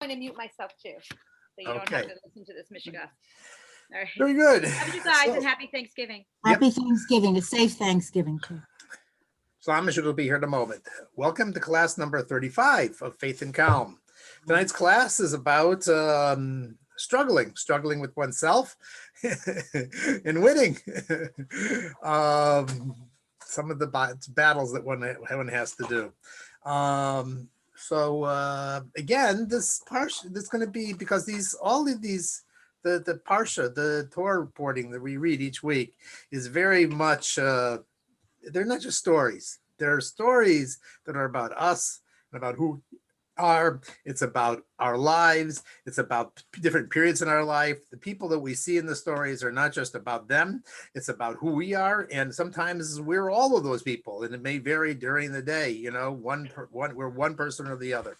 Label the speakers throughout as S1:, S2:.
S1: I'm going to mute myself too, so you don't have
S2: Okay,
S1: to listen to this, Michigan. All right.
S2: very good.
S1: Love you guys and
S2: So,
S1: happy Thanksgiving.
S2: yep.
S3: Happy Thanksgiving, a safe Thanksgiving too.
S2: So Amish will be here in a moment. Welcome to class number 35 of Faith and Calm. Tonight's class is about struggling with oneself and winning some of the battles that one has to do. Again, this going to be because all of these the parsha, the Torah reporting that we read each week is very much. They're not just stories. They're stories that are about us, about who we are. It's about our lives. It's about different periods in our life. The people that we see in the stories are not just about them. It's about who we are. And sometimes we're all of those people, and it may vary during the day. You know, we're one person or the other.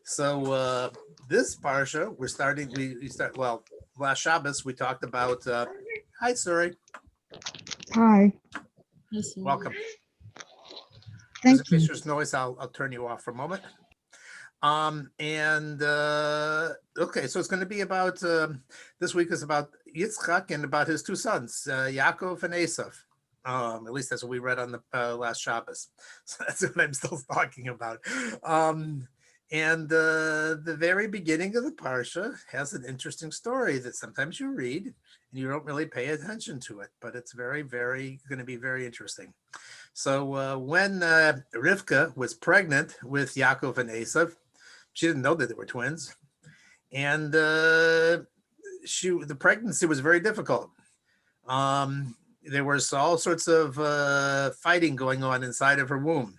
S2: So this parsha, we start, well, last Shabbos, we talked about, hi, Suri,
S4: Hi,
S3: Yes, sir.
S2: welcome.
S4: thank
S2: In case
S4: you.
S2: there's noise, I'll turn you off for a moment. Okay, so it's going to be about, this week is about Yitzchak and about his two sons, Yaakov and Esav. At least that's what we read on the last Shabbos. So that's what I'm still talking about. The very beginning of the Parsha has an interesting story that sometimes you read and you don't really pay attention to it, but it's very, very going to be very interesting. So when Rivka was pregnant with Yaakov and Esav, she didn't know that they were twins, and the pregnancy was very difficult. There was all sorts of fighting going on inside of her womb,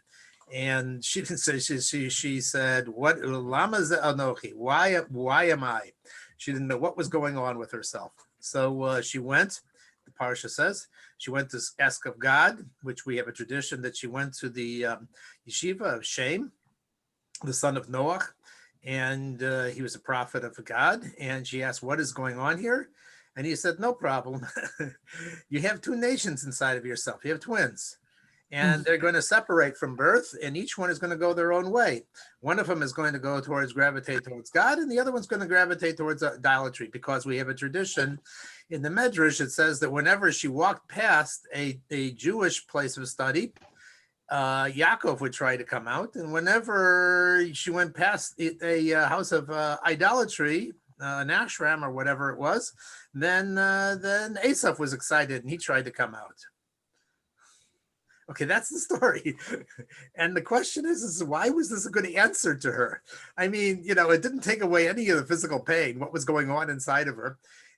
S2: and she said, "What lama ze anochi? Why am I?" She didn't know what was going on with herself. So she went. The parsha says she went to ask of God, which we have a tradition that she went to the yeshiva of Shem, the son of Noach, and he was a prophet of God. And she asked, "What is going on here?" And he said, "No problem. You have two nations inside of yourself. You have twins. And they're going to separate from birth, and each one is going to go their own way. One of them is going to gravitate towards God, and the other one's going to gravitate towards idolatry, because we have a tradition in the Medrash. It says that whenever she walked past a Jewish place of study, Yaakov would try to come out, and whenever she went past a house of idolatry, an ashram or whatever it was, then Esav was excited and he tried to come out. Okay, that's the story. And the question is why was this a good answer to her? I mean, it didn't take away any of the physical pain, what was going on inside of her.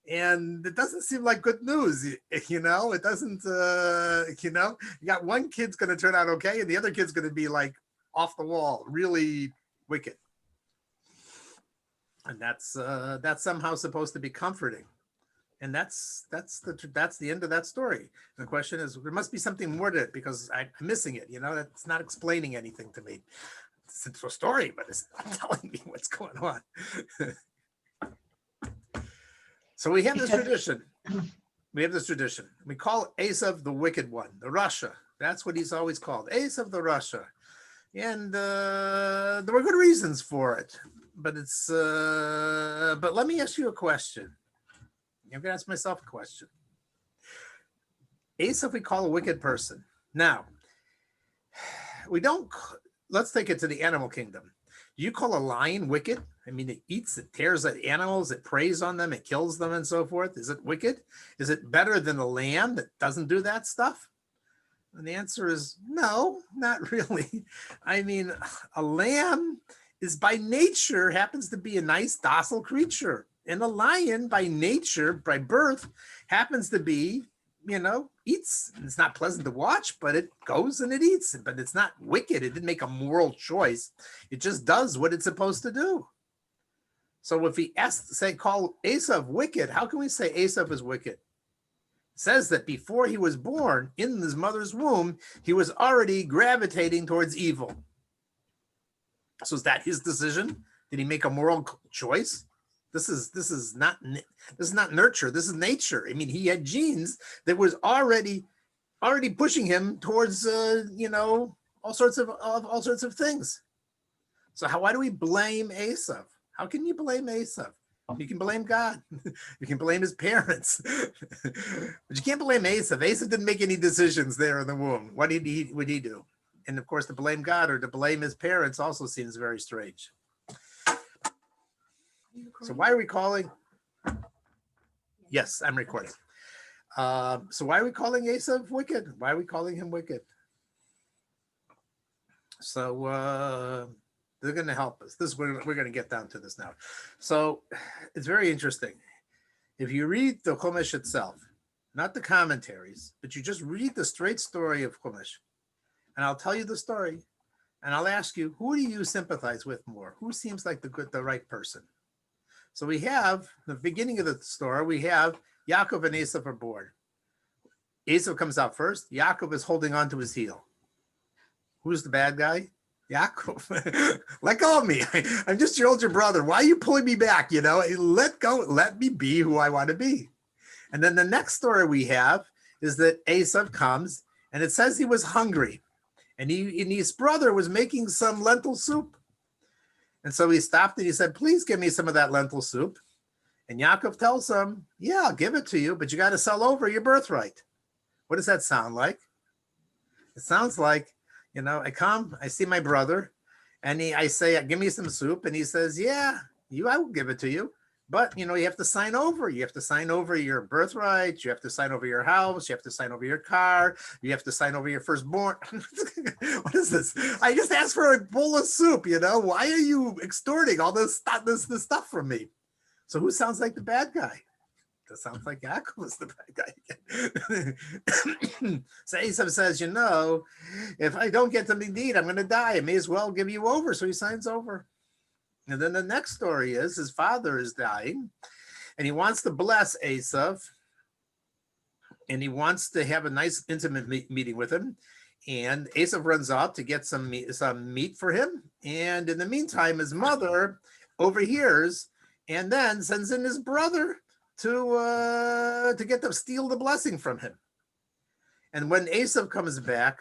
S2: And it doesn't seem like good news, it doesn't, you got one kid's going to turn out okay, and the other kid's going to be like off the wall, really wicked. And that's somehow supposed to be comforting. And that's the end of that story. And the question is, there must be something more to it, because I'm missing it. That's not explaining anything to me. It's a story, but it's not telling me what's going on. So we have this tradition. We call Esav the wicked one, the Rasha. That's what he's always called, Esav the Rasha. And there were good reasons for it. But but let me ask you a question. I'm going to ask myself a question. Esav we call a wicked person. Now, let's take it to the animal kingdom. Do you call a lion wicked? I mean, it tears at animals, it preys on them, it kills them and so forth. Is it wicked? Is it better than a lamb that doesn't do that stuff? And the answer is no, not really. I mean, a lamb is by nature happens to be a nice docile creature. And a lion by nature, by birth, happens to be, eats. It's not pleasant to watch, but it goes and it eats. But it's not wicked. It didn't make a moral choice. It just does what it's supposed to do. So if we call Esav wicked, how can we say Esav is wicked? It says that before he was born in his mother's womb, he was already gravitating towards evil. So is that his decision? Did he make a moral choice? This is not nurture. This is nature. I mean, he had genes that was already pushing him towards all sorts of things. So why do we blame Esav? How can you blame Esav? You can blame God. You can blame his parents. But you can't blame Esav. Esav didn't make any decisions there in the womb. What would he do? And of course, to blame God or to blame his parents also seems very strange. So why are we calling? Yes, I'm recording. So why are we calling Esav wicked? Why are we calling him wicked? So they're going to help us. We're going to get down to this now. So it's very interesting. If you read the Chumash itself, not the commentaries, but you just read the straight story of Chumash, and I'll tell you the story, and I'll ask you, who do you sympathize with more? Who seems like the right person? So we have the beginning of the story. We have Yaakov and Esav are born. Esav comes out first. Yaakov is holding on to his heel. Who's the bad guy? Yaakov. Let go of me. I'm just your older brother. Why are you pulling me back? Let go. Let me be who I want to be. And then the next story we have is that Esav comes, and it says he was hungry, and his brother was making some lentil soup. And so he stopped and he said, please give me some of that lentil soup. And Yaakov tells him, yeah, I'll give it to you, but you got to sell over your birthright. What does that sound like? It sounds like, I come, I see my brother, and I say, give me some soup. And he says, yeah, I will give it to you. But, you have to sign over. You have to sign over your birthright. You have to sign over your house. You have to sign over your car. You have to sign over your firstborn. What is this? I just asked for a bowl of soup, Why are you extorting all this stuff from me? So who sounds like the bad guy? That sounds like Yaakov is the bad guy. So Esav says, if I don't get something to eat, I'm going to die. I may as well give you over. So he signs over. And then the next story is his father is dying, and he wants to bless Esav, and he wants to have a nice intimate meeting with him. And Esav runs out to get some meat for him. And in the meantime, his mother overhears and then sends in his brother to steal the blessing from him. And when Esav comes back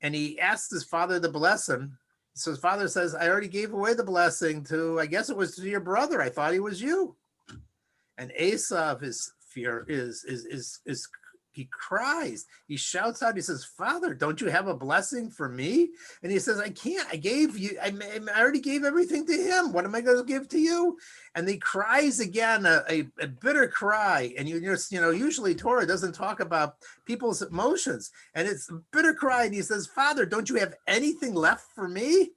S2: and he asks his father to bless him, so his father says, I already gave away the blessing I guess it was to your brother. I thought he was you. And Esav, his fear is he cries. He shouts out. He says, Father, don't you have a blessing for me? And he says, I can't. I already gave everything to him. What am I going to give to you? And he cries again, a bitter cry. And usually Torah doesn't talk about people's emotions. And it's a bitter cry. And he says, Father, don't you have anything left for me?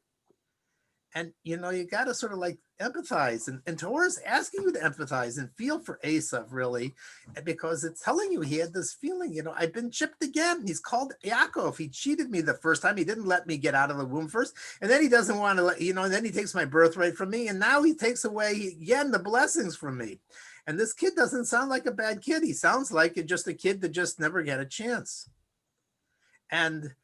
S2: And, you got to sort of like empathize. And Torah's asking you to empathize and feel for Esav, really, because it's telling you he had this feeling, I've been chipped again. He's called Yaakov. He cheated me the first time. He didn't let me get out of the womb first. And then he doesn't want to and then he takes my birthright from me. And now he takes away, again, the blessings from me. And this kid doesn't sound like a bad kid. He sounds like just a kid that just never got a chance. And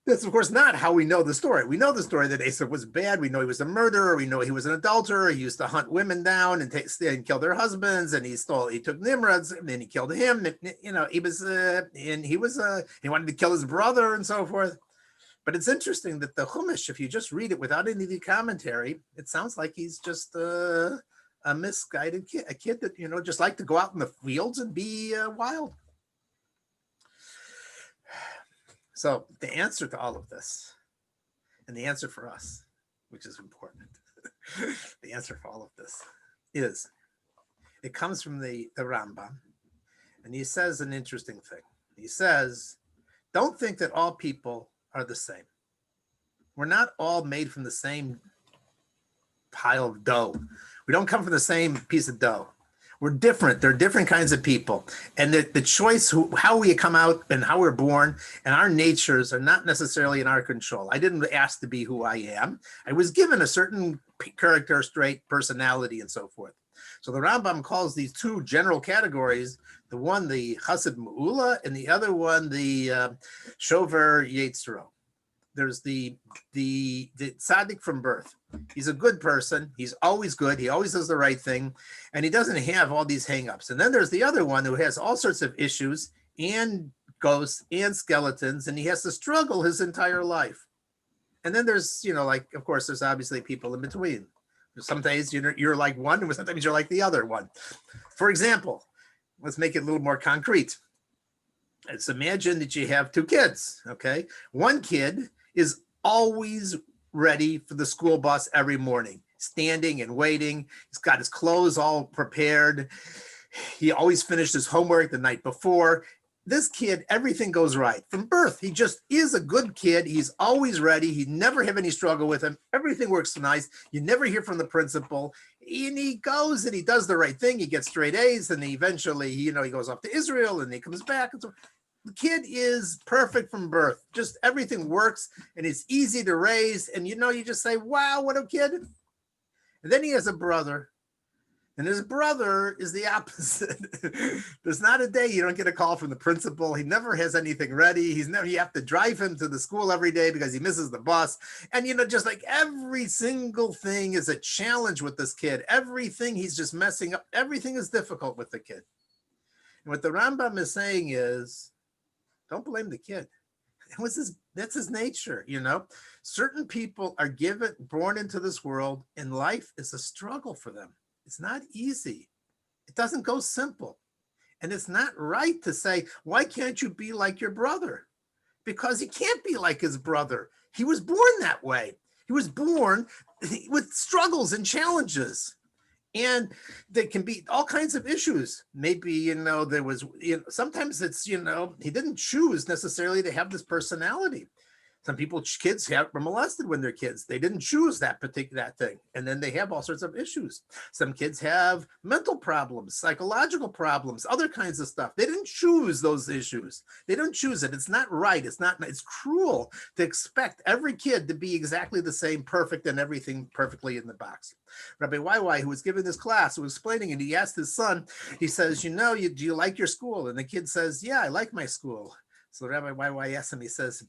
S2: that's, of course, not how we know the story. We know the story that Esav was bad. We know he was a murderer. We know he was an adulterer. He used to hunt women down and kill their husbands. And he took Nimrod's, and then he killed him. He wanted to kill his brother and so forth. But it's interesting that the Chumash, if you just read it without any of the commentary, it sounds like he's just a misguided kid, a kid that, just liked to go out in the fields and be wild. So the answer to all of this, and the answer for us, which is important, the answer for all of this is, it comes from the Rambam, and he says an interesting thing. He says, don't think that all people are the same. We're not all made from the same pile of dough. We don't come from the same piece of dough. We're different. There are different kinds of people. And the choice, how we come out and how we're born and our natures are not necessarily in our control. I didn't ask to be who I am. I was given a certain character, trait, personality, and so forth. So the Rambam calls these two general categories, the one the Chassid Me'ula and the other one the Shover Yetzro. There's the tzaddik from birth. He's a good person. He's always good. He always does the right thing. And he doesn't have all these hangups. And then there's the other one who has all sorts of issues and ghosts and skeletons. And he has to struggle his entire life. And then there's, of course, there's obviously people in between. Some days you're like one, and sometimes you're like the other one. For example, let's make it a little more concrete. Let's imagine that you have two kids, okay? One kid is always ready for the school bus every morning, standing and waiting. He's got his clothes all prepared. He always finished his homework the night before. This kid, everything goes right from birth. He just is a good kid. He's always ready. He never have any struggle with him. Everything works nice. You never hear from the principal. And he goes and he does the right thing. He gets straight A's, and eventually, he goes off to Israel, and he comes back. And so the kid is perfect from birth. Just everything works, and it's easy to raise. And you just say, wow, what a kid. And then he has a brother. And his brother is the opposite. There's not a day you don't get a call from the principal. He never has anything ready. You have to drive him to the school every day because he misses the bus. And, just like every single thing is a challenge with this kid. Everything he's just messing up. Everything is difficult with the kid. And what the Rambam is saying is, don't blame the kid. That's his nature, Certain people are born into this world, and life is a struggle for them. It's not easy. It doesn't go simple. And it's not right to say, why can't you be like your brother? Because he can't be like his brother. He was born that way. He was born with struggles and challenges. And there can be all kinds of issues. Maybe, there was, sometimes it's, he didn't choose necessarily to have this personality. Some kids were molested when they're kids. They didn't choose that thing. And then they have all sorts of issues. Some kids have mental problems, psychological problems, other kinds of stuff. They didn't choose those issues. They don't choose it. It's not right. It's cruel to expect every kid to be exactly the same, perfect, and everything perfectly in the box. Rabbi YY, who was giving this class, was explaining, and he asked his son, he says, do you like your school? And the kid says, yeah, I like my school. So Rabbi YY asked him, he says,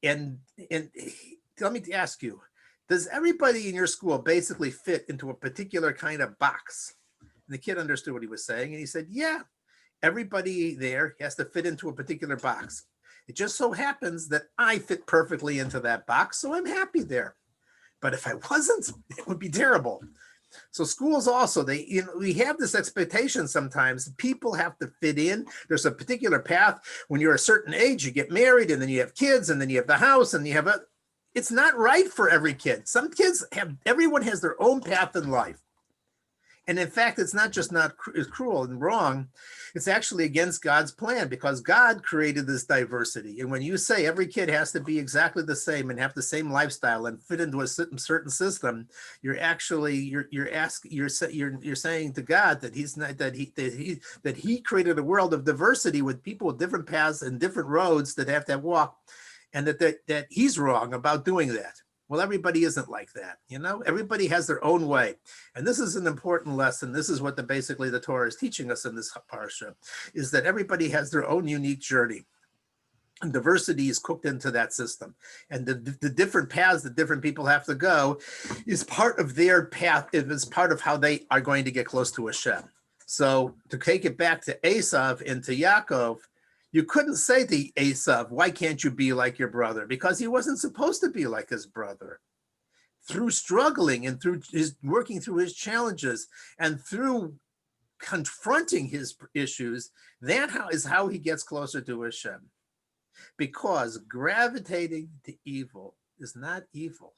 S2: and let me ask you, does everybody in your school basically fit into a particular kind of box? And the kid understood what he was saying. And he said, yeah, everybody there has to fit into a particular box. It just so happens that I fit perfectly into that box. So I'm happy there. But if I wasn't, it would be terrible. So schools also, we have this expectation sometimes. People have to fit in. There's a particular path. When you're a certain age, you get married, and then you have kids, and then you have the house, and it's not right for every kid. Some kids everyone has their own path in life. And in fact, it's not just cruel and wrong. It's actually against God's plan, because God created this diversity. And when you say every kid has to be exactly the same and have the same lifestyle and fit into a certain system, you're saying to God that He created a world of diversity with people with different paths and different roads that have to walk, and that He's wrong about doing that. Well, everybody isn't like that, Everybody has their own way. And this is an important lesson. This is what basically the Torah is teaching us in this parsha, is that everybody has their own unique journey. And diversity is cooked into that system. And the different paths that different people have to go is part of their path. It is part of how they are going to get close to Hashem. So to take it back to Esav and to Yaakov, you couldn't say to Esav, why can't you be like your brother? Because he wasn't supposed to be like his brother. Through struggling and through working through his challenges and through confronting his issues, that is how he gets closer to Hashem. Because gravitating to evil is not evil.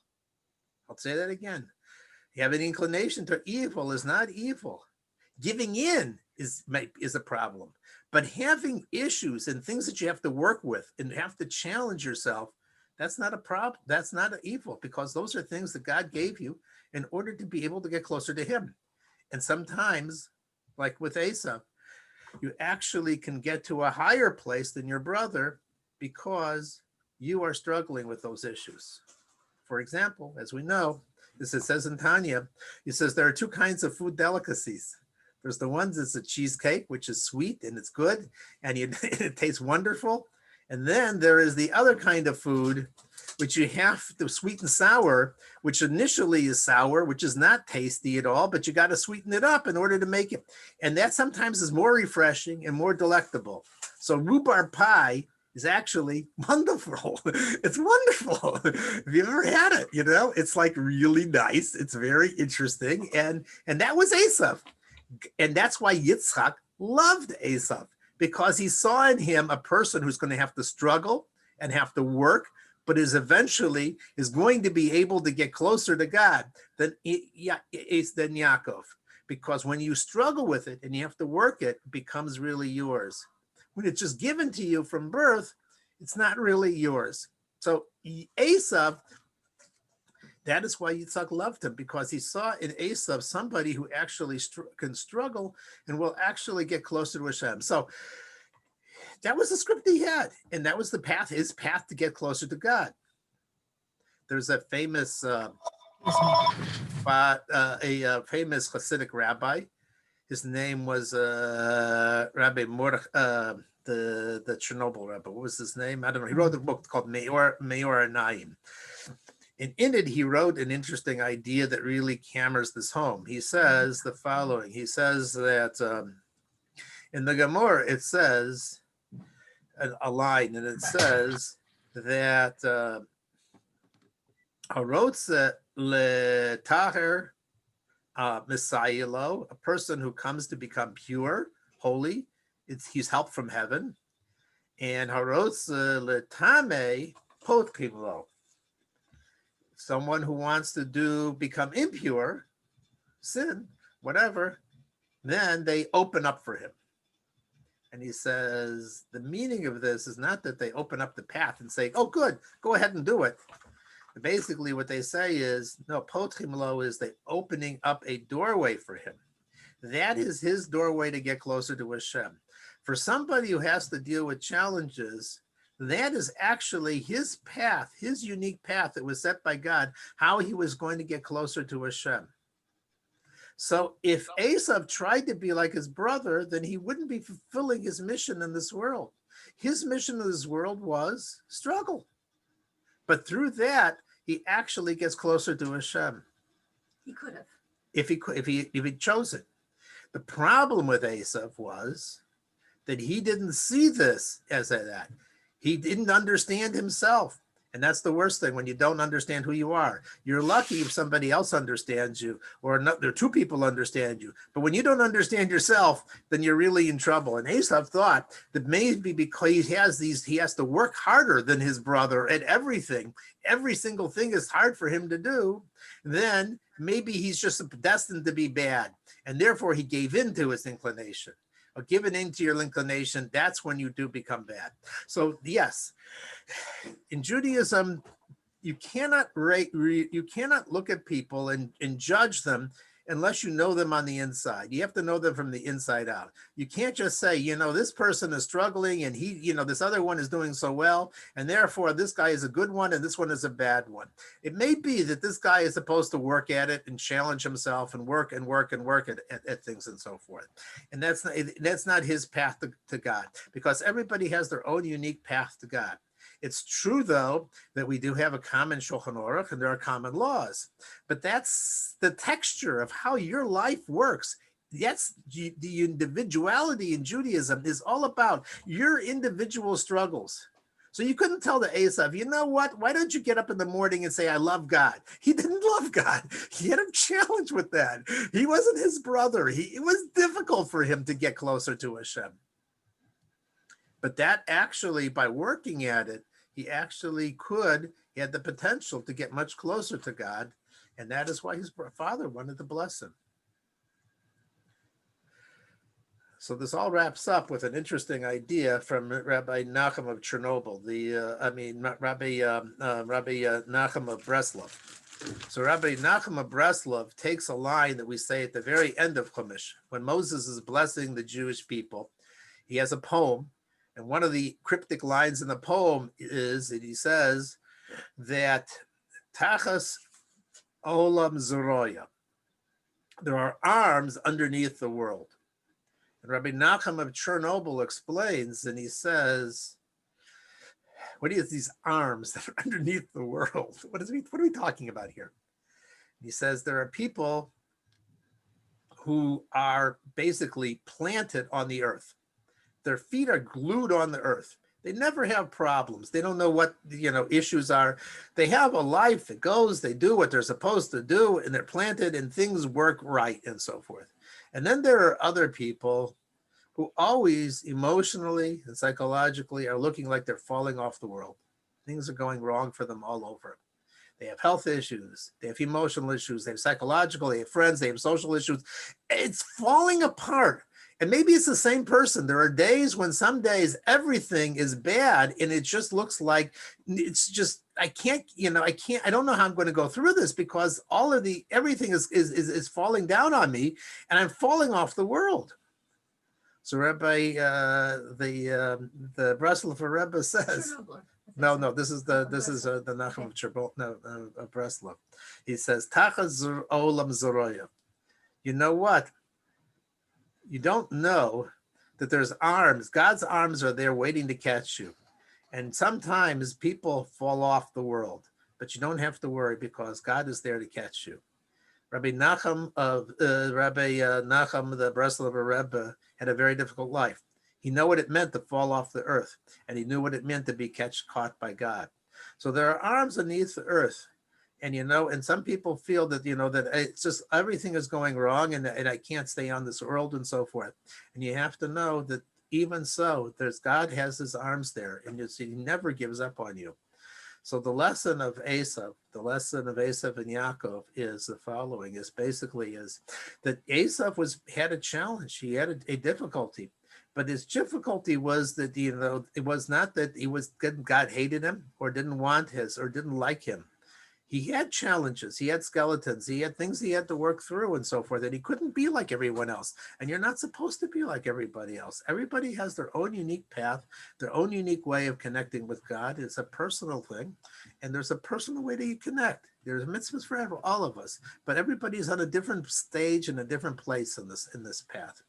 S2: I'll say that again. You have an inclination to evil is not evil. Giving in is a problem. But having issues and things that you have to work with and have to challenge yourself, that's not a problem. That's not an evil, because those are things that God gave you in order to be able to get closer to Him. And sometimes, like with Esav, you actually can get to a higher place than your brother because you are struggling with those issues. For example, as we know, as it says in Tanya, it says there are two kinds of food delicacies. There's the ones that's a cheesecake, which is sweet and it's good and it tastes wonderful. And then there is the other kind of food, which you have to sweet and sour, which initially is sour, which is not tasty at all, but you got to sweeten it up in order to make it. And that sometimes is more refreshing and more delectable. So rhubarb pie is actually wonderful. It's wonderful. If you've ever had it, it's like really nice. It's very interesting. And that was Esav. And that's why Yitzchak loved Esav, because he saw in him a person who's going to have to struggle and have to work, but is eventually is going to be able to get closer to God than Yaakov. Because when you struggle with it and you have to work it, it becomes really yours. When it's just given to you from birth, it's not really yours. So Esav, that is why Yitzhak loved him, because he saw in Esav somebody who actually can struggle and will actually get closer to Hashem. So that was the script he had, and that was his path to get closer to God. There's a famous famous Hasidic rabbi. His name was Rabbi Mordechai, the Chernobyl rabbi. What was his name? I don't know. He wrote a book called Meor Anayim. And in it, he wrote an interesting idea that really hammers this home. He says the following. He says that in the Gemara, it says a line, and it says that Harotze letaher Messiah, a person who comes to become pure, holy, he's help from heaven. And Harotze letame potkimlo, someone who wants to become impure, sin, whatever, then they open up for him. And he says, the meaning of this is not that they open up the path and say, oh, good, go ahead and do it. Basically, what they say is, no, potkimlo is the opening up a doorway for him. That is his doorway to get closer to Hashem. For somebody who has to deal with challenges, that is actually his path, his unique path that was set by God, how he was going to get closer to Hashem. So if Esav tried to be like his brother, then he wouldn't be fulfilling his mission in this world. His mission in this world was struggle. But through that, he actually gets closer to Hashem.
S1: He could have.
S2: If he chose it. The problem with Esav was that he didn't see this as that. He didn't understand himself. And that's the worst thing, when you don't understand who you are. You're lucky if somebody else understands you, or there are two people understand you. But when you don't understand yourself, then you're really in trouble. And Esav thought that maybe because he has to work harder than his brother at everything. Every single thing is hard for him to do. Then maybe he's just destined to be bad. And therefore he gave in to his inclination. Or giving into your inclination, that's when you do become bad. So yes, in Judaism, you cannot look at people and judge them unless you know them on the inside. You have to know them from the inside out. You can't just say, this person is struggling and this other one is doing so well, and therefore this guy is a good one and this one is a bad one. It may be that this guy is supposed to work at it and challenge himself and work at things and so forth. And that's not his path to God, because everybody has their own unique path to God. It's true, though, that we do have a common Shulchan Aruch and there are common laws, but that's the texture of how your life works. That's the individuality in Judaism is all about your individual struggles. So you couldn't tell the Esav, you know what? Why don't you get up in the morning and say, I love God? He didn't love God. He had a challenge with that. He wasn't his brother. It was difficult for him to get closer to Hashem. But that actually, by working at it, he had the potential to get much closer to God. And that is why his father wanted to bless him. So this all wraps up with an interesting idea from Rabbi Nachum of Chernobyl, Rabbi Nachum of Breslov. So Rabbi Nachum of Breslov takes a line that we say at the very end of Chumash, when Moses is blessing the Jewish people. He has a poem. And one of the cryptic lines in the poem is that he says that Tachas Olam Zeroya, there are arms underneath the world. And Rabbi Nachum of Chernobyl explains, and he says, what is these arms that are underneath the world? What are we talking about here? He says there are people who are basically planted on the earth. Their feet are glued on the earth. They never have problems. They don't know what, issues are. They have a life that goes, they do what they're supposed to do, and they're planted and things work right and so forth. And then there are other people who always emotionally and psychologically are looking like they're falling off the world. Things are going wrong for them all over. They have health issues, they have emotional issues, they have psychological, they have friends, they have social issues. It's falling apart. And maybe it's the same person. There are days when some days everything is bad and it just looks like it's just, I don't know how I'm going to go through this because everything is falling down on me and I'm falling off the world. So Rabbi, the Breslover Rebbe says, no, this is the Nachum of Cherbolt, of Breslov. He says, Tachas olam zoroya. You know what? You don't know that there's arms. God's arms are there waiting to catch you. And sometimes people fall off the world, but you don't have to worry because God is there to catch you. Rabbi Nachum, the Breslover Rebbe, had a very difficult life. He knew what it meant to fall off the earth, and he knew what it meant to be caught by God. So there are arms beneath the earth. And, and some people feel that, that it's just everything is going wrong and I can't stay on this world and so forth. And you have to know that even so, God has his arms there and he never gives up on you. So the lesson of Esav and Yaakov is the following, is that Esav had a challenge. He had a difficulty. But his difficulty was that, it was not that God hated him or didn't like him. He had challenges, he had skeletons, he had things he had to work through and so forth, and he couldn't be like everyone else. And you're not supposed to be like everybody else. Everybody has their own unique path, their own unique way of connecting with God. It's a personal thing, and there's a personal way that you connect. There's mitzvahs for all of us, but everybody's on a different stage and a different place in this path.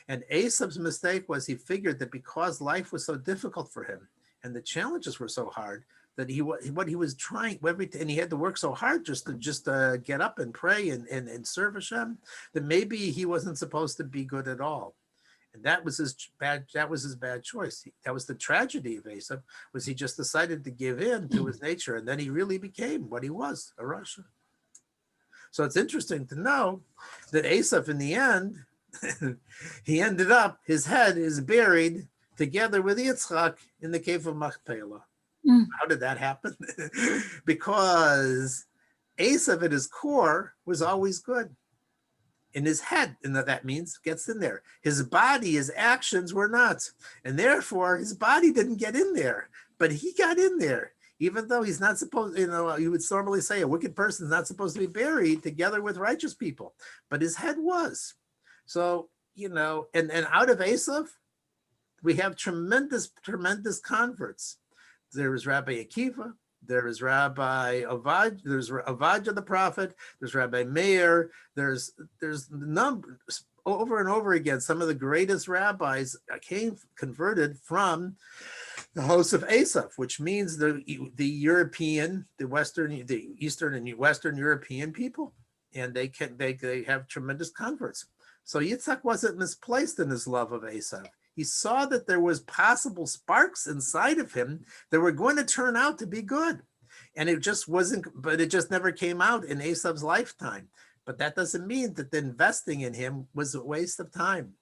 S2: And Esav's mistake was he figured that because life was so difficult for him and the challenges were so hard, that he was trying everything, and he had to work so hard just to get up and pray and serve Hashem, that maybe he wasn't supposed to be good at all. And that was his bad choice. That was the tragedy of Esav, was he just decided to give in to his nature, and then he really became what he was, a Rasha. So it's interesting to know that Esav, in the end, he ended up, his head is buried together with Yitzchak in the cave of Machpelah. How did that happen? Because Esav at his core was always good. In his head, and that means gets in there. His body, his actions were not. And therefore, his body didn't get in there. But he got in there. Even though he's not supposed, you would normally say a wicked person is not supposed to be buried together with righteous people. But his head was. So, and out of Esav, we have tremendous converts. There is Rabbi Akiva, there is Rabbi Avad, there's Avadja the prophet, there's Rabbi Meir, there's numbers over and over again. Some of the greatest rabbis converted from the host of Esav, which means the European, the Eastern and Western European people, and they have tremendous converts. So Yitzhak wasn't misplaced in his love of Esav. He saw that there was possible sparks inside of him that were going to turn out to be good. And it just never came out in Esav's lifetime. But that doesn't mean that the investing in him was a waste of time.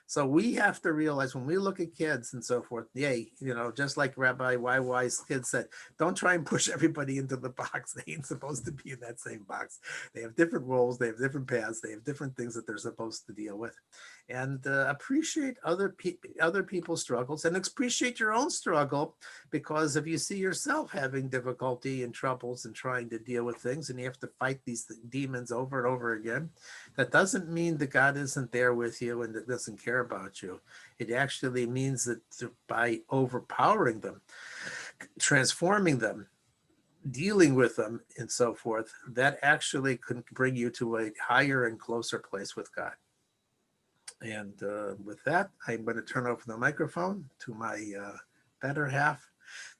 S2: So we have to realize when we look at kids and so forth, just like Rabbi YY's kid said, don't try and push everybody into the box. They ain't supposed to be in that same box. They have different roles, they have different paths, they have different things that they're supposed to deal with. And appreciate other people's struggles and appreciate your own struggle, because if you see yourself having difficulty and troubles and trying to deal with things and you have to fight these demons over and over again, that doesn't mean that God isn't there with you and that doesn't care about you. It actually means that by overpowering them, transforming them, dealing with them and so forth, that actually can bring you to a higher and closer place with God. And with that, I'm going to turn over the microphone to my better half.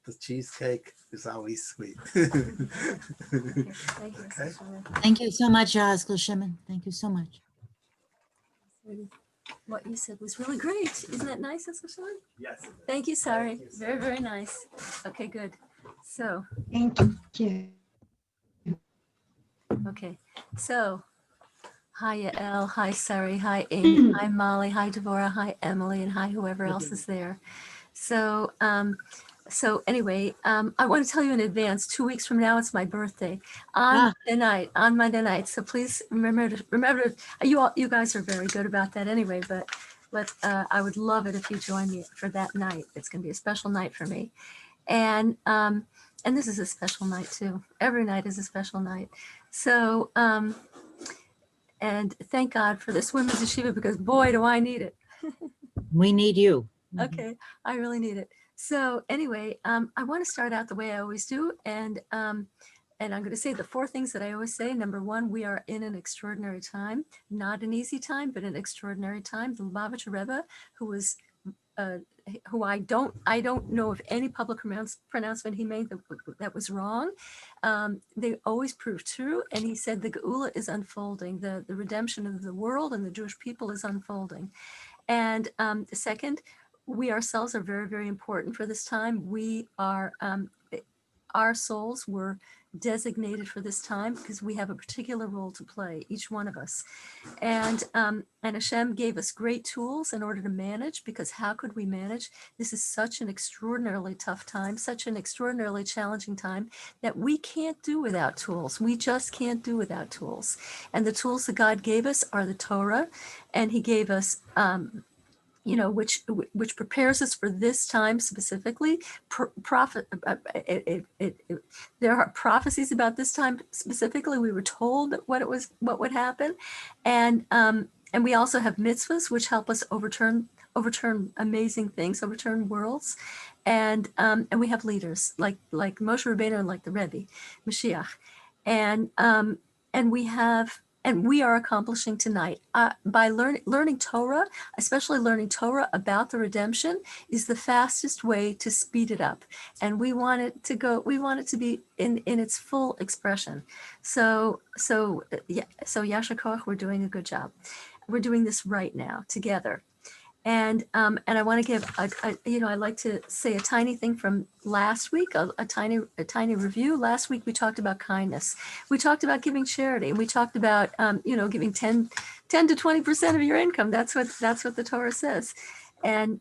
S2: The cheesecake is always sweet. Okay.
S3: Thank you so much, Shimon. Thank you so much.
S5: what you said was really great. Isn't that nice, Sean?
S2: Yes.
S5: Thank you, Sari.
S2: Thank you,
S5: Very, very nice. Okay, good. So,
S4: Thank you.
S5: okay. So, hi, Yael. Hi, Sari. Hi, Amy. Hi, Molly. Hi, Devorah. Hi, Emily. And hi, whoever else is there. So, anyway, I want to tell you in advance, 2 weeks from now, it's my birthday on Monday night. So please remember, you guys are very good about that anyway, but I would love it if you join me for that night. It's going to be a special night for me. And this is a special night too. Every night is a special night. So, and thank God for this women's yeshiva, because boy, do I need it.
S3: We need you.
S5: Okay, I really need it. So anyway, I want to start out the way I always do, and I'm going to say the 4 things that I always say. Number 1, we are in an extraordinary time, not an easy time, but an extraordinary time. The Lubavitcher Rebbe, who was who I don't know of any public pronouncement he made that was wrong. They always prove true, and he said the Geula is unfolding, the redemption of the world and the Jewish people is unfolding. And second, we ourselves are very, very important for this time. We are, our souls were designated for this time because we have a particular role to play, each one of us. And Hashem gave us great tools in order to manage, because how could we manage? This is such an extraordinarily tough time, such an extraordinarily challenging time that we can't do without tools. We just can't do without tools. And the tools that God gave us are the Torah, and he gave us which prepares us for this time specifically. There are prophecies about this time specifically. We were told what would happen, and we also have mitzvahs which help us overturn amazing things, overturn worlds, and we have leaders like Moshe Rabbeinu and like the Rebbe, Mashiach, and we are accomplishing tonight by learning Torah, especially learning Torah about the redemption, is the fastest way to speed it up. And we want it to be in its full expression. So Yasher Koach, we're doing a good job. We're doing this right now together. And I want to give I like to say a tiny thing from last week, a tiny review. Last week we talked about kindness. We talked about giving charity, and we talked about giving 10 to 20% of your income. That's what the Torah says. I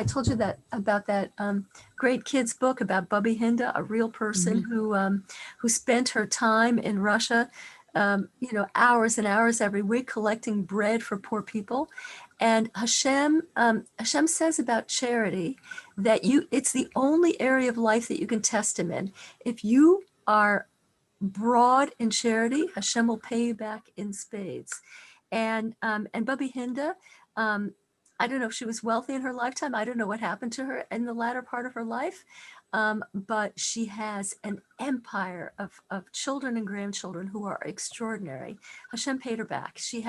S5: told you that about that great kids book about Bubby Hinda, a real person who spent her time in Russia, hours and hours every week collecting bread for poor people. And Hashem says about charity that it's the only area of life that you can test him in. If you are broad in charity, Hashem will pay you back in spades. And Bubby Hinda, I don't know if she was wealthy in her lifetime. I don't know what happened to her in the latter part of her life. But she has an empire of children and grandchildren who are extraordinary. Hashem paid her back. She's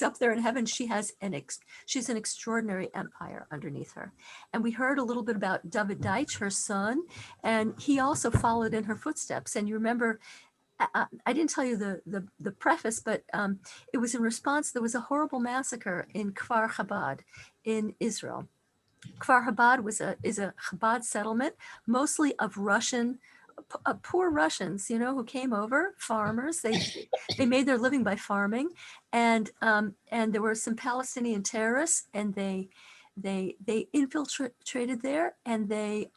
S5: up there in heaven. She's an extraordinary empire underneath her. And we heard a little bit about David Deitch, her son, and he also followed in her footsteps. And you remember, I didn't tell you the preface, but it was in response. There was a horrible massacre in Kfar Chabad in Israel. Kfar Chabad is a Chabad settlement, mostly of poor Russians, who came over, farmers. They made their living by farming, and there were some Palestinian terrorists, and they infiltrated there, and they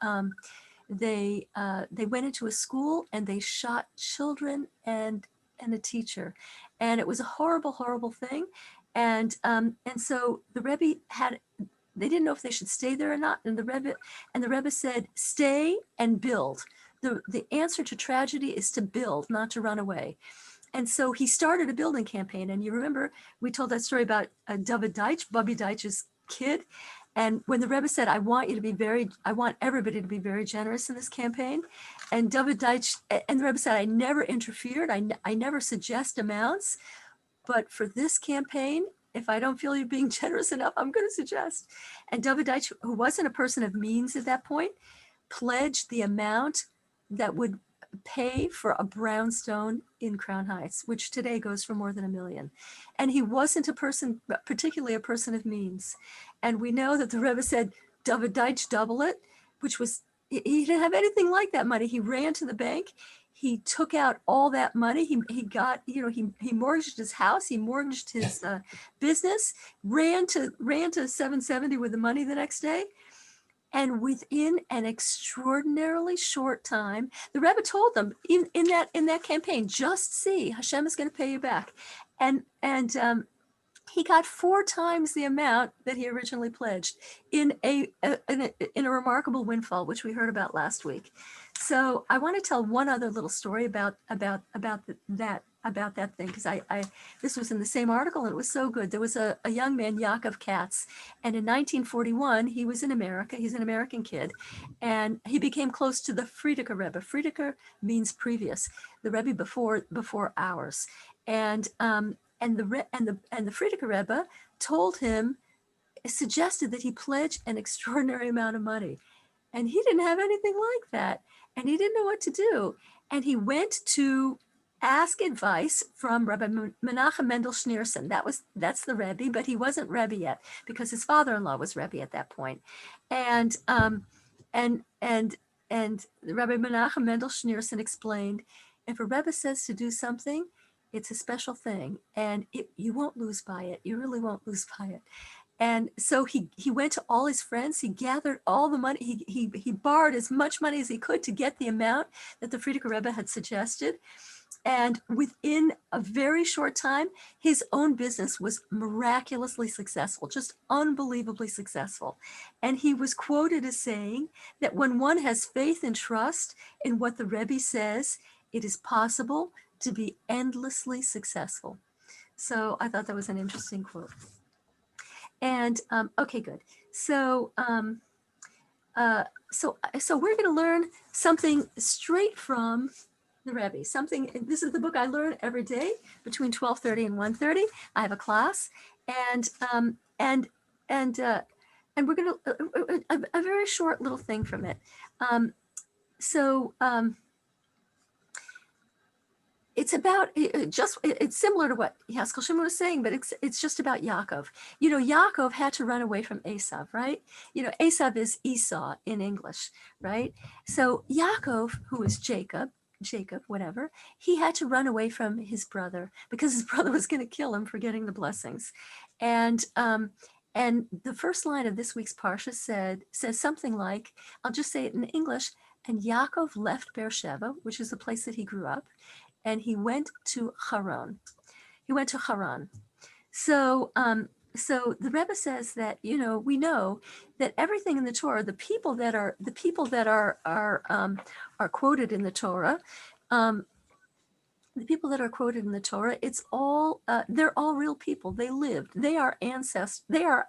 S5: went into a school and they shot children and a teacher, and it was a horrible, horrible thing, and so the Rebbe they didn't know if they should stay there or not. And the Rebbe said, stay and build. The answer to tragedy is to build, not to run away. And so he started a building campaign. And you remember, we told that story about David Deitch, Bubby Deitch's kid. And when the Rebbe said, I want everybody to be very generous in this campaign. And David Deitch, and the Rebbe said, I never interfered. I never suggest amounts. But for this campaign, if I don't feel you're being generous enough, I'm going to suggest. And David Deitch, who wasn't a person of means at that point, pledged the amount that would pay for a brownstone in Crown Heights, which today goes for more than $1 million. And he wasn't a person, particularly a person of means. And we know that the Rebbe said, David double it, which was, he didn't have anything like that money. He ran to the bank. He took out all that money. He got, he mortgaged his house. He mortgaged his business, ran to 770 with the money the next day. And within an extraordinarily short time, the Rebbe told them in that campaign, just see, Hashem is going to pay you back. And he got 4 times the amount that he originally pledged in a remarkable windfall, which we heard about last week. So I want to tell one other little story about that thing, because this was in the same article and it was so good. There was a young man, Yaakov Katz, and in 1941 he was in America. He's an American kid, and he became close to the Friedeker Rebbe. Friedeker means previous, the Rebbe before ours, and the Friedeker Rebbe told him, suggested that he pledge an extraordinary amount of money, and he didn't have anything like that, and he didn't know what to do, and he went to ask advice from Rabbi Menachem Mendel Schneerson. That's the Rebbe, but he wasn't Rebbe yet because his father-in-law was Rebbe at that point. And Rabbi Menachem Mendel Schneerson explained, if a Rebbe says to do something, it's a special thing, and you won't lose by it. You really won't lose by it. And so he went to all his friends. He gathered all the money. He borrowed as much money as he could to get the amount that the Friedeker Rebbe had suggested. And within a very short time, his own business was miraculously successful, just unbelievably successful. And he was quoted as saying that when one has faith and trust in what the Rebbe says, it is possible to be endlessly successful. So I thought that was an interesting quote. And okay, good. So so we're going to learn something straight from the Rebbe. This is the book I learn every day between 12:30 and 1:30. I have a class, and we're going to a very short little thing from it. It's about it's similar to what Haskell Shimon was saying, but it's just about Yaakov. Yaakov had to run away from Esav, right? Esav is Esau in English, right? So Yaakov, who is Jacob, whatever, he had to run away from his brother because his brother was going to kill him for getting the blessings. And the first line of this week's parsha says something like, I'll just say it in English, and Yaakov left Beersheba, which is the place that he grew up, and he went to Haran. So the Rebbe says that we know that everything in the Torah, the people that are quoted in the Torah, it's all they're all real people. They lived. They are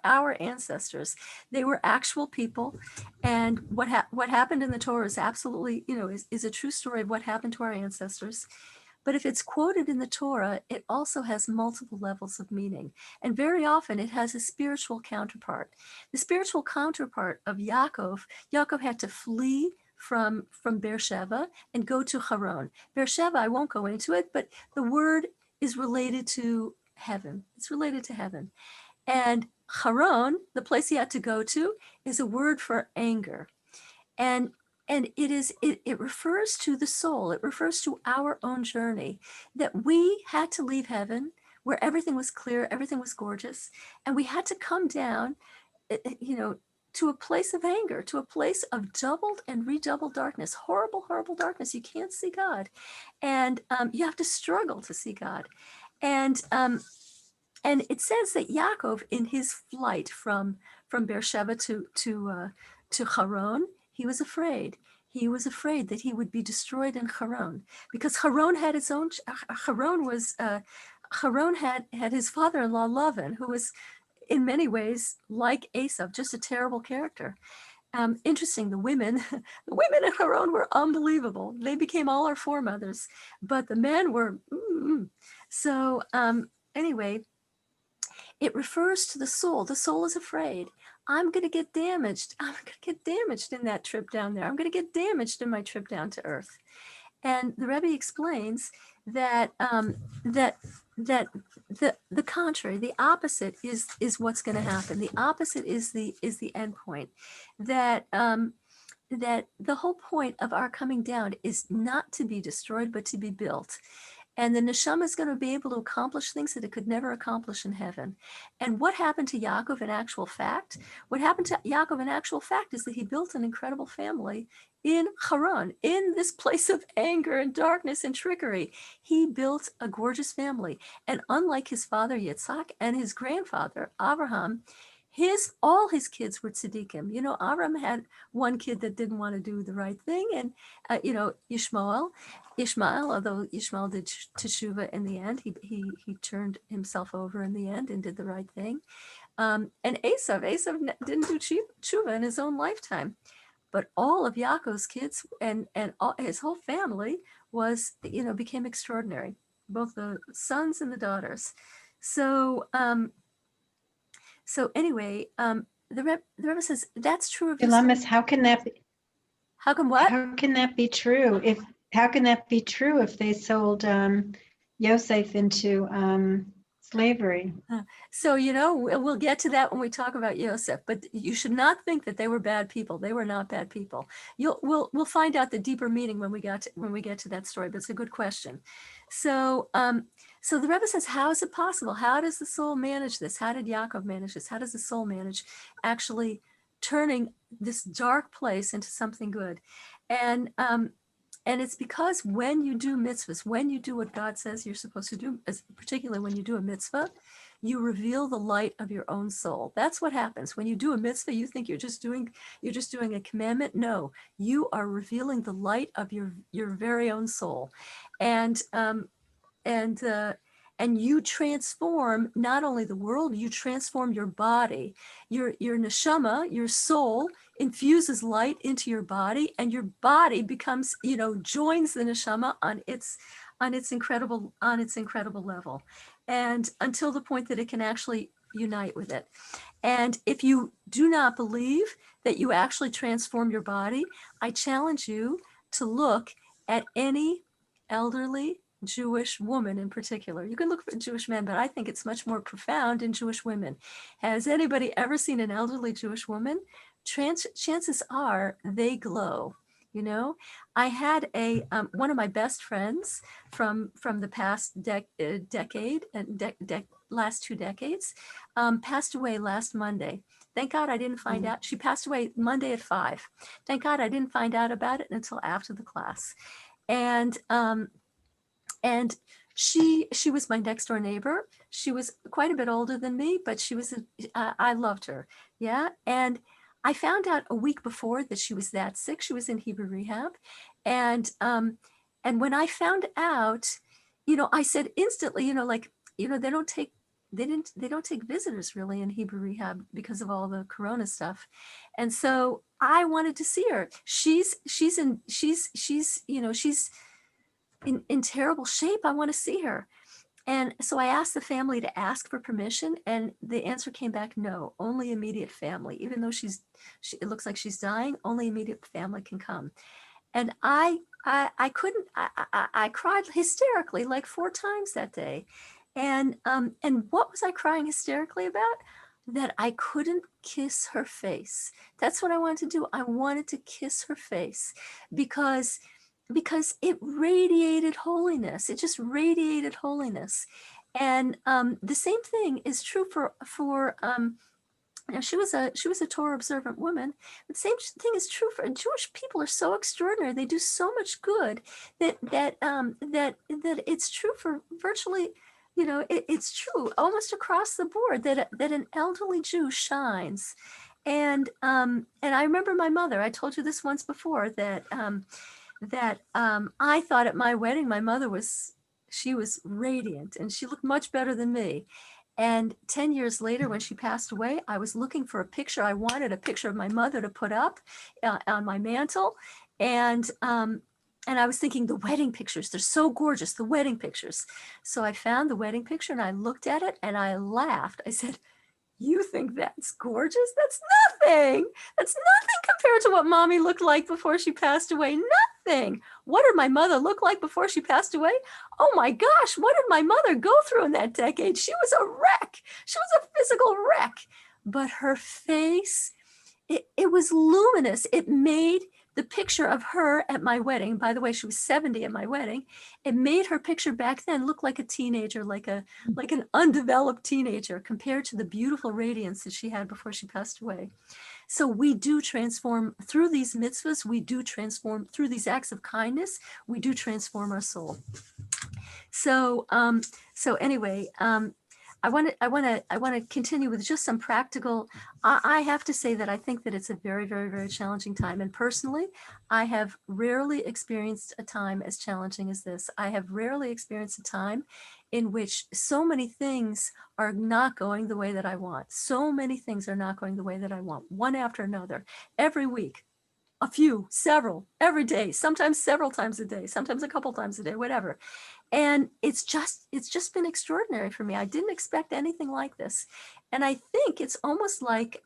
S5: our ancestors. They were actual people, and what happened in the Torah is absolutely is a true story of what happened to our ancestors. But if it's quoted in the Torah, it also has multiple levels of meaning. And very often it has a spiritual counterpart. The spiritual counterpart of Yaakov had to flee from Beersheba and go to Haran. Beersheba, I won't go into it, but the word is related to heaven. It's related to heaven. And Haran, the place he had to go to, is a word for anger. And it refers to the soul. It refers to our own journey, that we had to leave heaven where everything was clear, everything was gorgeous, and we had to come down, to a place of anger, to a place of doubled and redoubled darkness, horrible, horrible darkness. You can't see God, and you have to struggle to see God, and it says that Yaakov, in his flight from Beersheba to Haran, he was afraid. He was afraid that he would be destroyed in Haran, because Haran had its own. Haran had his father-in-law Lavan, who was in many ways like Esav, just a terrible character. Interesting. The women in Haran were unbelievable. They became all our foremothers, but the men were. So anyway, it refers to the soul. The soul is afraid. I'm going to get damaged. I'm going to get damaged in that trip down there. I'm going to get damaged in my trip down to earth. And the Rebbe explains that that the contrary, the opposite is what's going to happen. The opposite is the end point. That that the whole point of our coming down is not to be destroyed, but to be built. And the neshama is going to be able to accomplish things that it could never accomplish in heaven. And what happened to Yaakov in actual fact? What happened to Yaakov in actual fact is that he built an incredible family in Haran, in this place of anger and darkness and trickery. He built a gorgeous family. And unlike his father Yitzhak and his grandfather Abraham, all his kids were tzaddikim. You know, Abraham had one kid that didn't want to do the right thing, and Ishmael, although Ishmael did teshuvah in the end, he turned himself over in the end and did the right thing. And Esav didn't do teshuvah in his own lifetime, but all of Yaakov's kids and his whole family became extraordinary, both the sons and the daughters. So anyway, the Rebbe says that's true of
S6: Elamis, how can that be?
S5: How come what?
S6: How can that be true? How can that be true if they sold Yosef into slavery?
S5: So, we'll get to that when we talk about Yosef, but you should not think that they were bad people. They were not bad people. We'll find out the deeper meaning when we get to that story, but it's a good question. So the Rebbe says, how is it possible? How does the soul manage this? How did Yaakov manage this? How does the soul manage actually turning this dark place into something good? And it's because when you do mitzvahs, when you do what God says you're supposed to do, particularly when you do a mitzvah, you reveal the light of your own soul. That's what happens. When you do a mitzvah, you think you're just doing a commandment. No, you are revealing the light of your very own soul. And you transform not only the world, you transform your body. Your neshama, your soul, infuses light into your body, and your body becomes, joins the neshama on its incredible level, and until the point that it can actually unite with it. And if you do not believe that you actually transform your body, I challenge you to look at any elderly Jewish woman in particular. You can look for Jewish men, but I think it's much more profound in Jewish women. Has anybody ever seen an elderly Jewish woman? Chances are they glow. I had one of my best friends from the past decade and last 2 decades passed away last Monday. Thank God I didn't find out. She passed away Monday at 5. Thank God I didn't find out about it until after the class. And she was my next door neighbor. She was quite a bit older than me, but I loved her. Yeah. And I found out a week before that she was that sick. She was in Hebrew rehab. And when I found out, I said instantly, they don't take visitors really in Hebrew rehab because of all the corona stuff. And so I wanted to see her. She's in terrible shape. I want to see her. And so I asked the family to ask for permission, and the answer came back, no, only immediate family. Even though it looks like she's dying, only immediate family can come. And I couldn't, I cried hysterically like 4 times that day. And what was I crying hysterically about? That I couldn't kiss her face. That's what I wanted to do. I wanted to kiss her face because it radiated holiness. It just radiated holiness. And the same thing is true for now she was a Torah observant woman. But the same thing is true for Jewish people. Are so extraordinary. They do so much good that it's true for virtually, it's true almost across the board that an elderly Jew shines. And I remember my mother. I told you this once before that I thought at my wedding, my mother was radiant and she looked much better than me. And 10 years later, when she passed away, I was looking for a picture. I wanted a picture of my mother to put up on my mantle. And I was thinking, the wedding pictures, they're so gorgeous, the wedding pictures. So I found the wedding picture and I looked at it and I laughed. I said, you think that's gorgeous? That's nothing. That's nothing compared to what mommy looked like before she passed away. thing. What did my mother look like before she passed away? Oh my gosh, what did my mother go through in that decade? She was a wreck. She was a physical wreck. But her face, it was luminous. It made the picture of her at my wedding. By the way, she was 70 at my wedding. It made her picture back then look like a teenager, like an undeveloped teenager compared to the beautiful radiance that she had before she passed away. So we do transform through these mitzvahs. We do transform through these acts of kindness. We do transform our soul. So, anyway, I want to continue with just some practical. I have to say that I think that it's a very, very, very challenging time. And personally, I have rarely experienced a time as challenging as this. I have rarely experienced a time in which so many things are not going the way that I want. So many things are not going the way that I want, one after another, every week. A few, several, every day, sometimes several times a day, sometimes a couple times a day, whatever. And it's just been extraordinary for me. I didn't expect anything like this. And I think it's almost like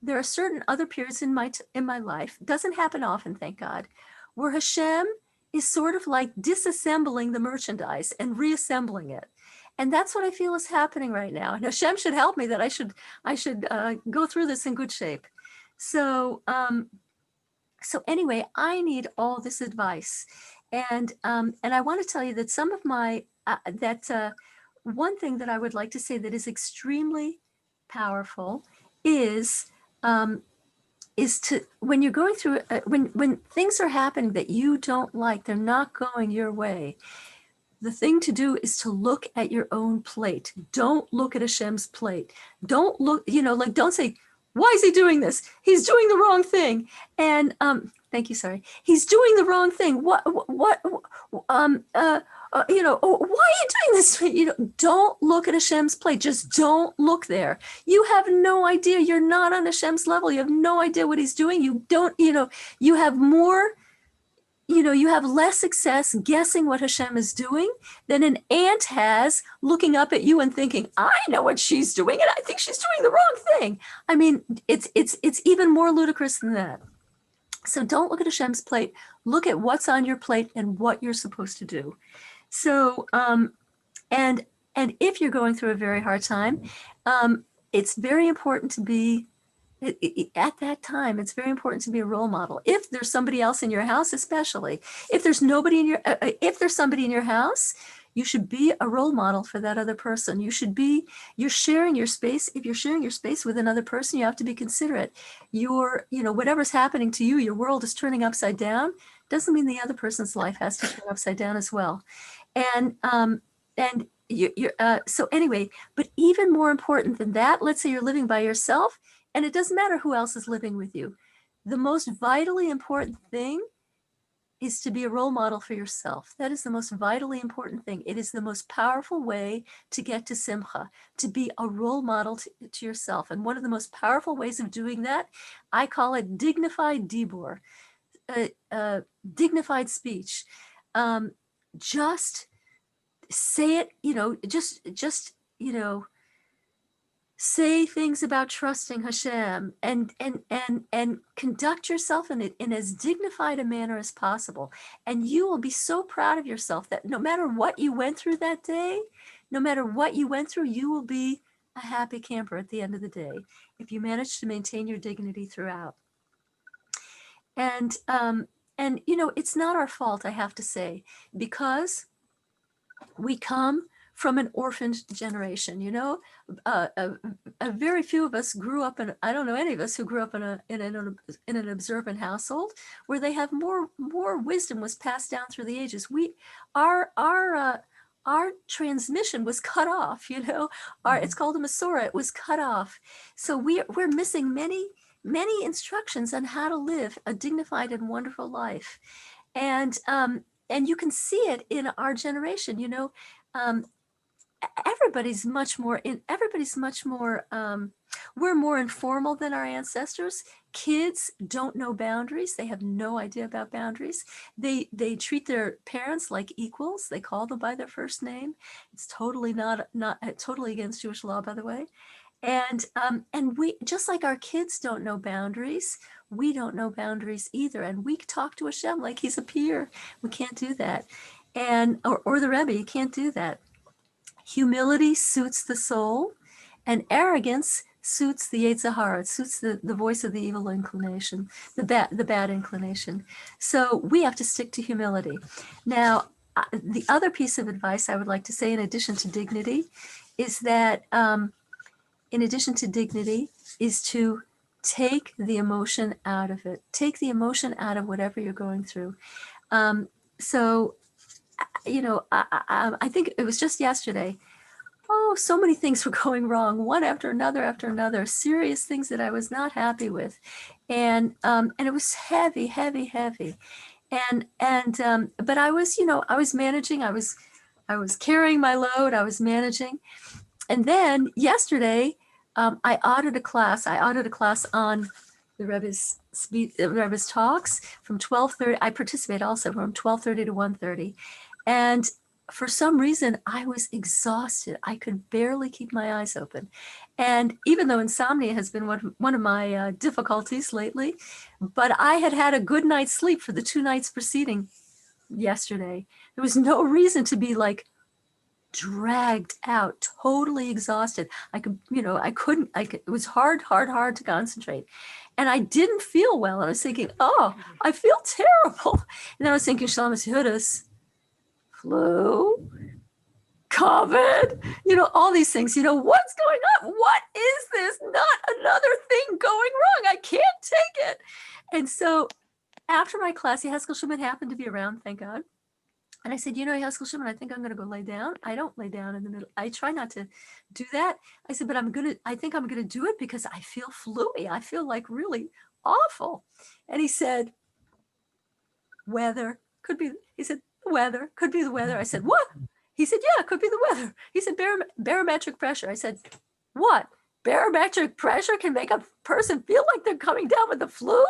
S5: there are certain other periods in my life, doesn't happen often, thank God, where Hashem is sort of like disassembling the merchandise and reassembling it. And that's what I feel is happening right now. And Hashem should help me that I should go through this in good shape. So, so anyway, I need all this advice. And I want to tell you that some of my, one thing that I would like to say that is extremely powerful is to, when you're going through, when things are happening that you don't like, they're not going your way, the thing to do is to look at your own plate. Don't look at Hashem's plate. Don't look, don't say, why is he doing this? He's doing the wrong thing. And thank you, sorry. He's doing the wrong thing. Why are you doing this? Don't look at Hashem's plate. Just don't look there. You have no idea. You're not on Hashem's level. You have no idea what he's doing. You don't, you have more, you have less success guessing what Hashem is doing than an ant has looking up at you and thinking, I know what she's doing and I think she's doing the wrong thing. I mean, it's even more ludicrous than that. So don't look at Hashem's plate. Look at what's on your plate and what you're supposed to do. So, and if you're going through a very hard time, it's very important to be at that time, it's very important to be a role model. If there's somebody else in your house, especially if there's nobody in your, if there's somebody in your house, you should be a role model for that other person. You're sharing your space. If you're sharing your space with another person, you have to be considerate. Whatever's happening to you, your world is turning upside down, doesn't mean the other person's life has to turn upside down as well. So anyway, but even more important than that, let's say you're living by yourself, and it doesn't matter who else is living with you. The most vitally important thing is to be a role model for yourself. That is the most vitally important thing. It is the most powerful way to get to simcha, to be a role model to yourself. And one of the most powerful ways of doing that, I call it dignified dibur, dignified speech. Just say it, say things about trusting Hashem and conduct yourself in as dignified a manner as possible. And you will be so proud of yourself that no matter what you went through that day, no matter what you went through, you will be a happy camper at the end of the day if you manage to maintain your dignity throughout. And it's not our fault, I have to say, because we come from an orphaned generation. Very few of us grew up in, I don't know any of us who grew up in an observant household where they have more wisdom was passed down through the ages. Our transmission was cut off, it's called a Masorah, it was cut off. So we're missing many instructions on how to live a dignified and wonderful life. And you can see it in our generation, everybody's much more, we're more informal than our ancestors. Kids don't know boundaries. They have no idea about boundaries. They treat their parents like equals. They call them by their first name. It's totally not totally against Jewish law, by the way. And we, just like our kids don't know boundaries, we don't know boundaries either. And we talk to Hashem like he's a peer. We can't do that. And, or the Rebbe, you can't do that. Humility suits the soul, and arrogance suits the Yetzer Hara. It suits the voice of the evil inclination, the bad inclination. So we have to stick to humility. Now, the other piece of advice I would like to say, in addition to dignity, is that is to take the emotion out of it. Take the emotion out of whatever you're going through. So, I think it was just yesterday. Oh, so many things were going wrong, one after another, serious things that I was not happy with. And it was heavy. But I was managing, I was carrying my load, I was managing. And then yesterday, I audit a class on the Rebbe's talks from 12:30. I participate also from 12:30 to 1:30. And for some reason, I was exhausted. I could barely keep my eyes open. And even though insomnia has been one of my difficulties lately, but I had a good night's sleep for the 2 nights preceding yesterday. There was no reason to be like dragged out, totally exhausted. It was hard to concentrate. And I didn't feel well. I was thinking, oh, I feel terrible. And then I was thinking, Shalom Yehudas, flu, COVID, all these things, what's going on? What is this? Not another thing going wrong. I can't take it. And so after my class, Yeheskel Shimon happened to be around, thank God. And I said, Yeheskel Shimon, I think I'm going to go lay down. I don't lay down in the middle. I try not to do that. I said, but I think I'm going to do it because I feel fluey. I feel like really awful. And he said, weather could be, he said, the weather could be the weather. I said, what? He said, yeah, it could be the weather. He said, barometric pressure. I said, what? Barometric pressure can make a person feel like they're coming down with the flu?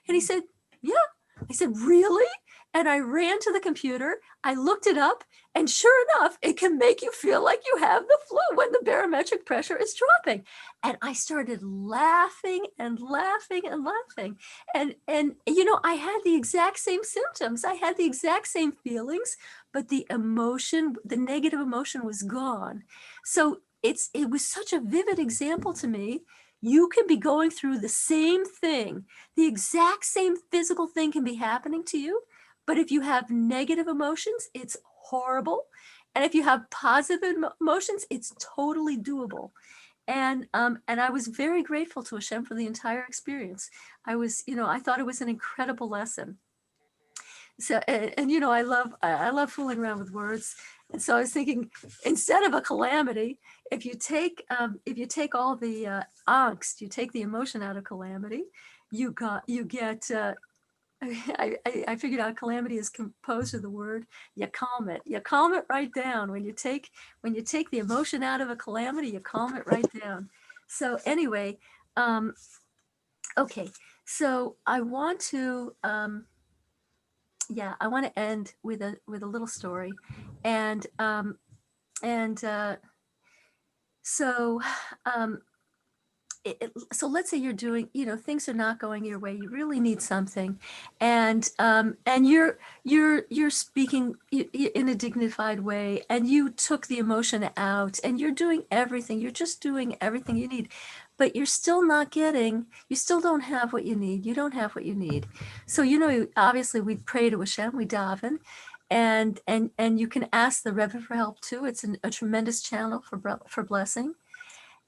S5: And he said, yeah. I said, really? And I ran to the computer, I looked it up, and sure enough, it can make you feel like you have the flu when the barometric pressure is dropping. And I started laughing and laughing and laughing. And I had the exact same symptoms. I had the exact same feelings, but the negative emotion was gone. So it was such a vivid example to me. You can be going through the same thing. The exact same physical thing can be happening to you. But if you have negative emotions, it's horrible. And if you have positive emotions, it's totally doable. And I was very grateful to Hashem for the entire experience. I thought it was an incredible lesson. So, and I love fooling around with words. And so I was thinking, instead of a calamity, if you take all the angst, you take the emotion out of calamity, you get. I figured out calamity is composed of the word you calm it. You calm it right down. When you take the emotion out of a calamity, you calm it right down. So anyway, okay. So I want to end with a little story, and so let's say you're doing, things are not going your way. You really need something, and you're speaking in a dignified way, and you took the emotion out, and you're doing everything. You're just doing everything you need, but you're still not getting. You still don't have what you need. You don't have what you need. So obviously we pray to Hashem, we daven. And you can ask the Rebbe for help too. It's a tremendous channel for blessing.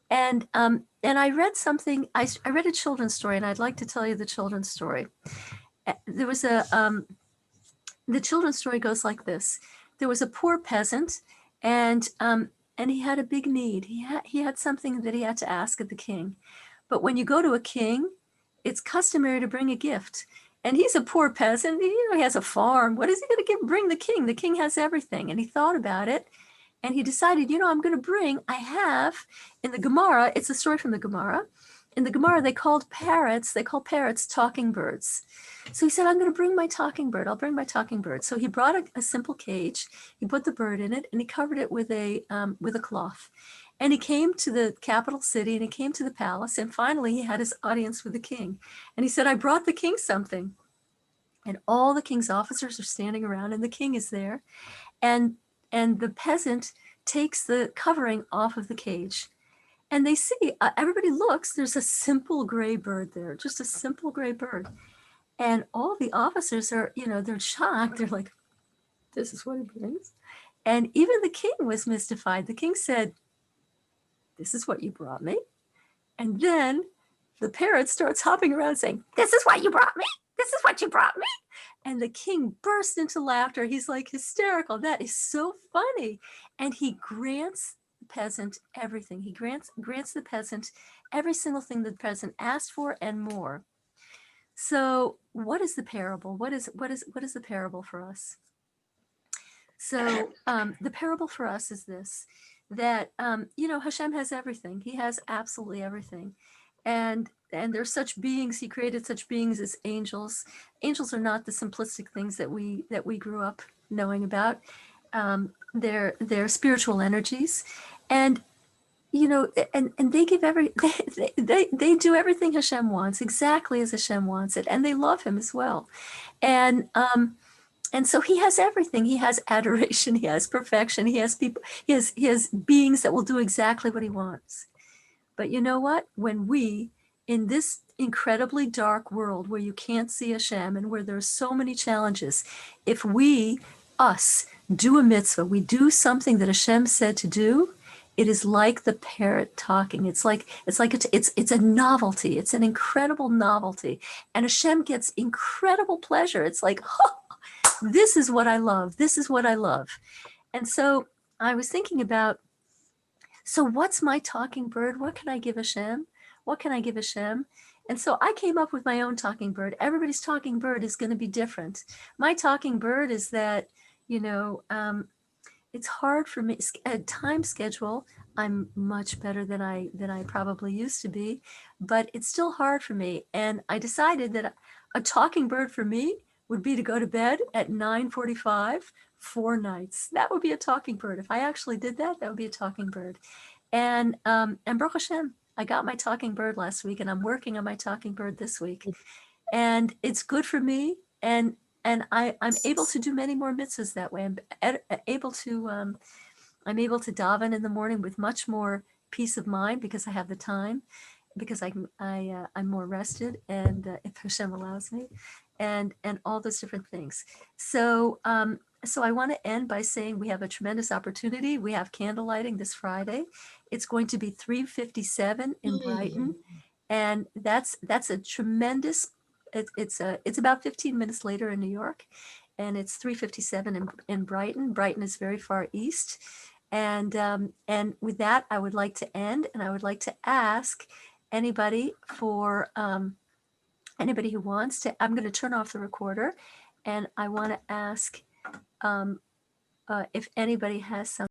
S5: And I read something, I read a children's story, and I'd like to tell you the children's story. There was the children's story goes like this. There was a poor peasant, and he had a big need. He had something that he had to ask of the king. But when you go to a king, it's customary to bring a gift. And he's a poor peasant, he has a farm. What is he going to bring the king? The king has everything. And he thought about it. And he decided, I'm going to I have in the Gemara, it's a story from the Gemara. In the Gemara, they call parrots talking birds. So he said, I'm going to bring my talking bird. I'll bring my talking bird. So he brought a simple cage. He put the bird in it, and he covered it with a cloth. And he came to the capital city and he came to the palace, and finally he had his audience with the king. And he said, I brought the king something. And all the king's officers are standing around, and the king is there. And the peasant takes the covering off of the cage. And they see, everybody looks, there's a simple gray bird there, just a simple gray bird. And all the officers are, they're shocked. They're like, this is what he brings. And even the king was mystified. The king said, this is what you brought me. And then the parrot starts hopping around saying, this is what you brought me. This is what you brought me. And the king burst into laughter. He's like hysterical. That is so funny. And he grants the peasant everything. He grants the peasant every single thing the peasant asked for and more. So what is the parable? What is the parable for us? So the parable for us is this, that, Hashem has everything. He has absolutely everything. And there's such beings, he created such beings as angels. Angels are not the simplistic things that we grew up knowing about. They're spiritual energies. And and they give they do everything Hashem wants, exactly as Hashem wants it, and they love him as well. And so he has everything. He has adoration, he has perfection, he has people, he has beings that will do exactly what he wants. But you know what? When we, in this incredibly dark world where you can't see Hashem and where there's so many challenges, if we, us, do a mitzvah, we do something that Hashem said to do, it is like the parrot talking. It's a novelty. It's an incredible novelty. And Hashem gets incredible pleasure. It's like, oh, this is what I love. This is what I love. And so I was thinking about, so what's my talking bird? What can I give Hashem? What can I give Hashem? And so I came up with my own talking bird. Everybody's talking bird is going to be different. My talking bird is that, it's hard for me. A time schedule, I'm much better than I probably used to be, but it's still hard for me. And I decided that a talking bird for me would be to go to bed at 9:45, 4 nights. That would be a talking bird. If I actually did that, that would be a talking bird. And Baruch Hashem, I got my talking bird last week, and I'm working on my talking bird this week. And it's good for me. And I'm able to do many more mitzvahs that way. I'm able to daven in the morning with much more peace of mind because I have the time, because I'm more rested, and if Hashem allows me, and all those different things. So I want to end by saying we have a tremendous opportunity. We have candle lighting this Friday. It's going to be 3:57 in Brighton, and that's a tremendous. It's about 15 minutes later in New York, and it's 3:57 in Brighton. Brighton is very far east, and with that, I would like to end, and I would like to ask anybody anybody who wants to. I'm going to turn off the recorder, and I want to ask if anybody has some.